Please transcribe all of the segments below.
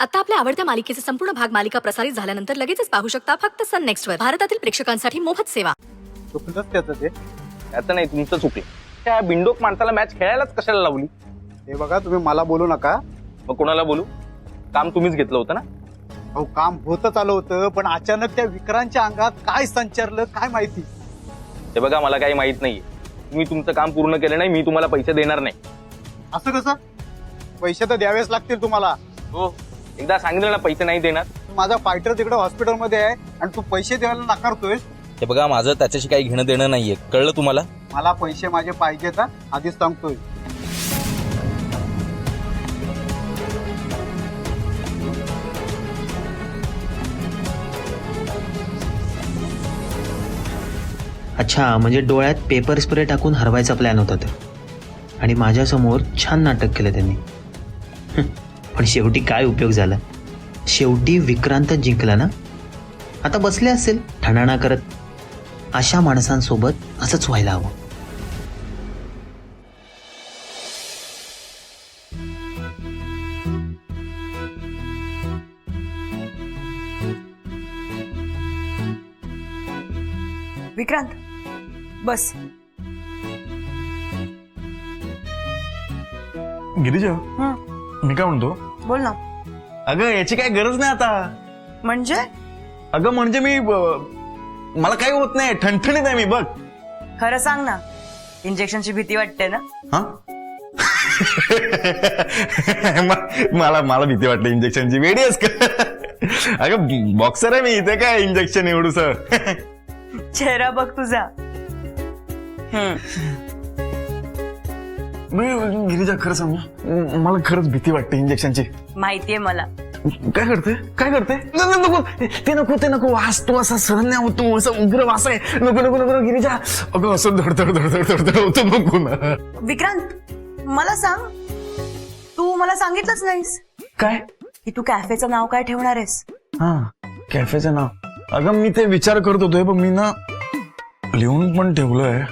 आता आपल्या आवडत्या मालिकेचे संपूर्ण भाग मालिका प्रसारित झाल्यानंतर लगेचच पाहू शकता फक्त सन नेक्स्ट वर. भारतातील प्रेक्षकांसाठी मोफत सेवा. चुकलंच त्याचं ते. त्याचं नाही, तुमचं चुकलं. त्या बिंडोक माणसाला मॅच खेळायलाच कशाला लावली? हे बघा, तुम्ही मला बोलू नका. मग कोणाला बोलू? काम तुम्हीच घेतलं होतं ना? अहो, काम होतच आलं होतं, पण अचानक त्या विक्रांतच्या अंगात काय संचारलं काय माहिती. हे बघा, मला काही माहित नाहीये. तुम्ही तुमचं काम पूर्ण केलं नाही, मी तुम्हाला पैसे देणार नाही. असं कसं? पैसे तर द्यावेच लागतील तुम्हाला. हो, एकदा सांगितलं ना पैसे नाही देणार. माझा फायटर तिकडे हॉस्पिटलमध्ये आहे आणि तू पैसे द्यायला नाकारतोय. हे बघा, माझं त्याच्याशी काही घेणं देणं नाहीये, कळलं तुम्हाला? मला पैसे माझे पाहिजेत हा, आधीच सांगतोय. अच्छा, म्हणजे डोळ्यात पेपर स्प्रे टाकून हरवायचा प्लॅन होता तर. आणि माझ्यासमोर छान नाटक केलं त्यांनी. पण शेवटी काय उपयोग झाला? शेवटी विक्रांत जिंकला ना. आता बसले असेल ठणाणा करत. अशा माणसांसोबत असंच व्हायला हवं. विक्रांत बस. गिरिजा, मी काय म्हणतो, बोल ना. अगं याची काय गरज नाही आता. म्हणजे अगं म्हणजे मला काही होत नाही, ठणठणीत आहे मी बघ. खरं सांग ना, इंजेक्शनची भीती वाटते ना? हा मला भीती वाटते इंजेक्शनची. वेडी आहेस का? अगं बॉक्सर आहे मी, इथे काय इंजेक्शन एवढूस. चेहरा बघ तुझा. गिरिजा खरं सांग, मला खरंच भीती वाटते इंजेक्शनची. माहितीये मला. काय करते नको ते नको. वास तू असा सहन नाही होतो, असं उग्र वास आहे. नको गिरिजा. अगं असं धडधड होतो, नको ना. विक्रांत मला सांग, तू मला सांगितलंच नाहीस काय? की तू कॅफेचं नाव काय ठेवणार आहेस? हा, कॅफेचं नाव. अगं मी ते विचार करत होतोय, पण मी ना लिहून पण ठेवलंय.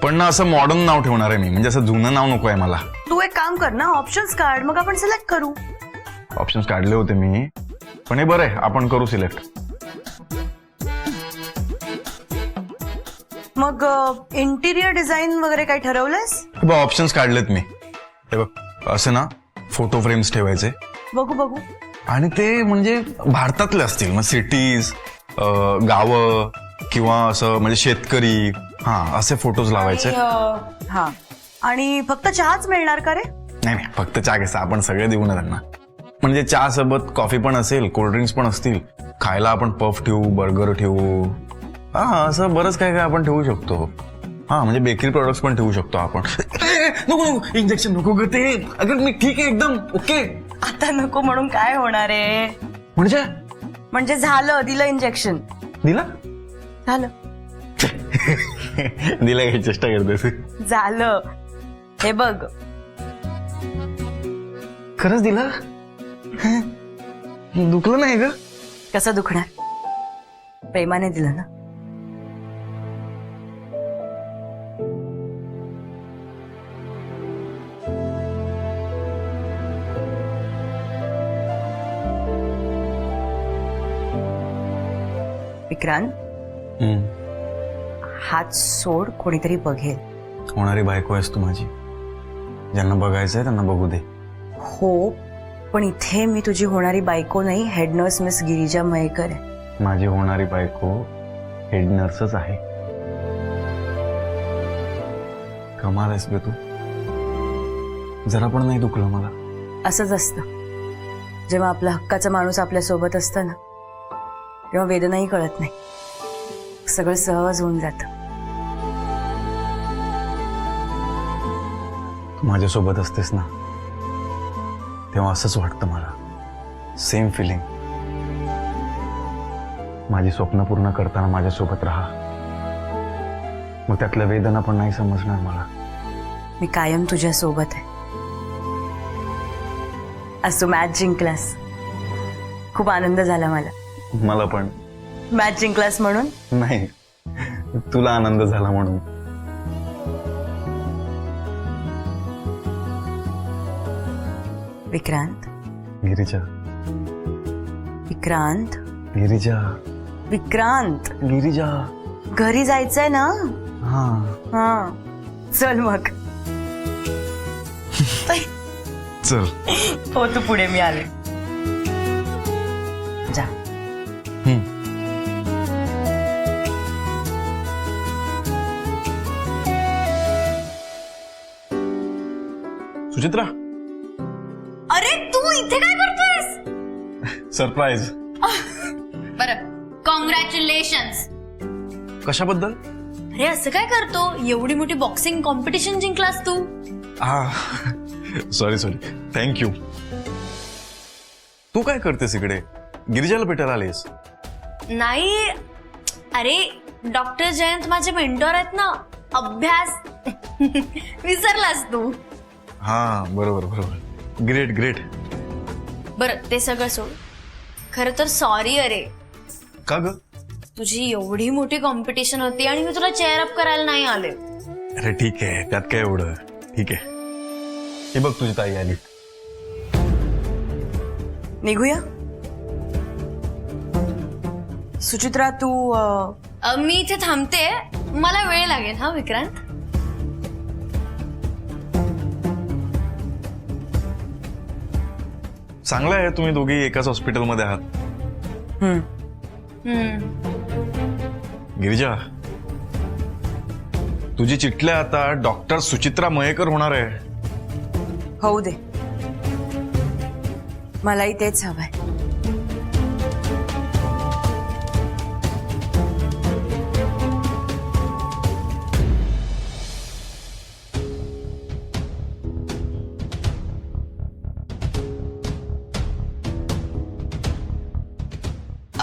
पण ना असं मॉडर्न नाव ठेवणार आहे मी, म्हणजे असं जुनं नाव नको आहे मला. तू एक काम कर ना, ऑप्शन्स काढ, मग आपण सिलेक्ट करू. ऑप्शन्स काढले होते मी, पण हे बरं आहे, आपण करू सिलेक्ट. मग इंटिरियर डिझाईन वगैरे काही ठरवलंयस? ऑप्शन्स काढलेत मी. हे बघ, असं ना फोटो फ्रेम्स ठेवायचे. बघू. आणि ते म्हणजे भारतातले असतील, मग सिटीज, गावं किंवा असं म्हणजे शेतकरी, हा असे फोटोज लावायचे. हा, आणि फक्त चहाच मिळणार का रे? नाही, फक्त चहा घ्यायचा, आपण सगळे देऊ ना त्यांना. म्हणजे चहा सोबत कॉफी पण असेल, कोल्ड्रिंक्स पण असतील, खायला आपण पफ ठेवू, बर्गर ठेवू, हा असं बरंच काय आपण ठेवू शकतो. हा म्हणजे बेकरी प्रोडक्ट्स पण ठेवू शकतो आपण. नको इंजेक्शन नको ग ते. अगर मी ठीक आहे एकदम ओके. आता नको म्हणून काय होणार आहे? म्हणजे झालं, दिलं इंजेक्शन. दिला झालं दिला काही चेष्टा करतेस? झालं. हे बघ, खरंच दिला? दुखलं नाही ग? कसं दुखणार? प्रेमाने दिलं ना. विक्रांत, हात सोड, कोणीतरी बघेल. होणारी बायको आहेस तू माझी. ज्यांना बघायचंय त्यांना बघू दे. हो, पण इथे मी तुझी होणारी बायको नाही, head nurse miss Girija Mayekar आहे. माझी होणारी बायको हेड नर्सच आहे. कमाल आहेस बे तू. जरा पण नाही दुखलं मला. असंच असतं, जेव्हा आपला हक्काचा माणूस आपल्या सोबत असतं ना, तेव्हा वेदनाही कळत नाही, सगळं सहज होऊन जातं. तू माझ्यासोबत असतेस ना, तेव्हा असंच वाटतं मला. Same feeling. माझी स्वप्न पूर्ण करताना माझ्यासोबत राहा, मग त्यातल्या वेदना पण नाही समजणार मला. मी कायम तुझ्या सोबत आहे. आज तू मॅच जिंकलास, खूप आनंद झाला मला. मला पण. मॅच जिंकलास म्हणून नाही, तुला आनंद झाला म्हणून. विक्रांत गिरिजा विक्रांत गिरिजा विक्रांत गिरिजा घरी जायचंय ना हा हा चल मग चल. हो तू पुढे मी आले जा. सुचित्रा अरे तू इथे काय करतोयस? सरप्राईज. बरं, कॉंग्रॅच्युलेशन्स. कशाबद्दल? अरे असं काय करतो? एवढी मोठी बॉक्सिंग कॉम्पिटिशन जिंकलास तू. हा सॉरी थँक्यू. तू काय करतेस इकडे? गिरिजाला भेटायला आलीस? नाही, अरे डॉक्टर जयंत माझे मेंटॉर आहेत ना. अभ्यास विसरलास तू. हा बरोबर. ग्रेट. बरं ते सगळं सोड. खरं तर सॉरी अरे, का ग? तुझी एवढी मोठी कॉम्पिटिशन होती आणि मी तुला चेअर अप करायला नाही आले. अरे ठीक आहे, त्यात काय एवढं. ठीक आहे, हे बघ तुझी ताई आली. निघूया. सुचित्रा तू मी इथे थांबते, मला वेळ लागेल. हा विक्रांत. चांगलं आहे तुम्ही दोघी एकाच हॉस्पिटलमध्ये आहात. गिरिजा, तुझी चिठल्या आता डॉक्टर सुचित्रा मयेकर होणार आहे. होऊ दे, मलाही तेच हवंय.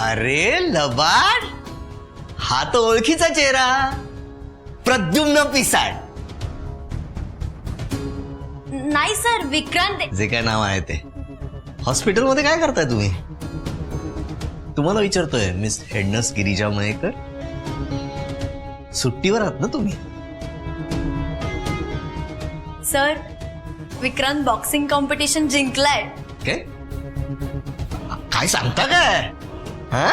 अरे लबाड, हा तो ओळखीचा चेहरा, प्रद्युम्न पिसाळ. नाही सर, विक्रांत. जे काय नाव आहे ते. हॉस्पिटलमध्ये काय करताय तुम्ही? तुम्हाला विचारतोय मिस हेडनर्स गिरिजा मयेकर. सुट्टीवर आहात ना तुम्ही? सर, विक्रांत बॉक्सिंग कॉम्पिटिशन जिंकलाय. काय काय सांगता काय? हा,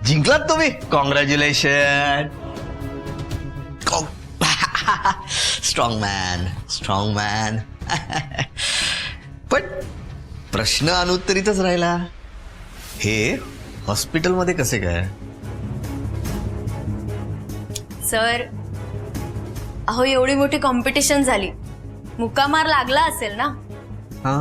जिंकलात तुम्ही? कॉंग्रॅच्युलेशन. Strong man. पण प्रश्न अनुत्तरितच राहिला. हे हॉस्पिटलमध्ये कसे काय? सर, अहो एवढी मोठी कॉम्पिटिशन झाली, मुक्कामार लागला असेल ना. हा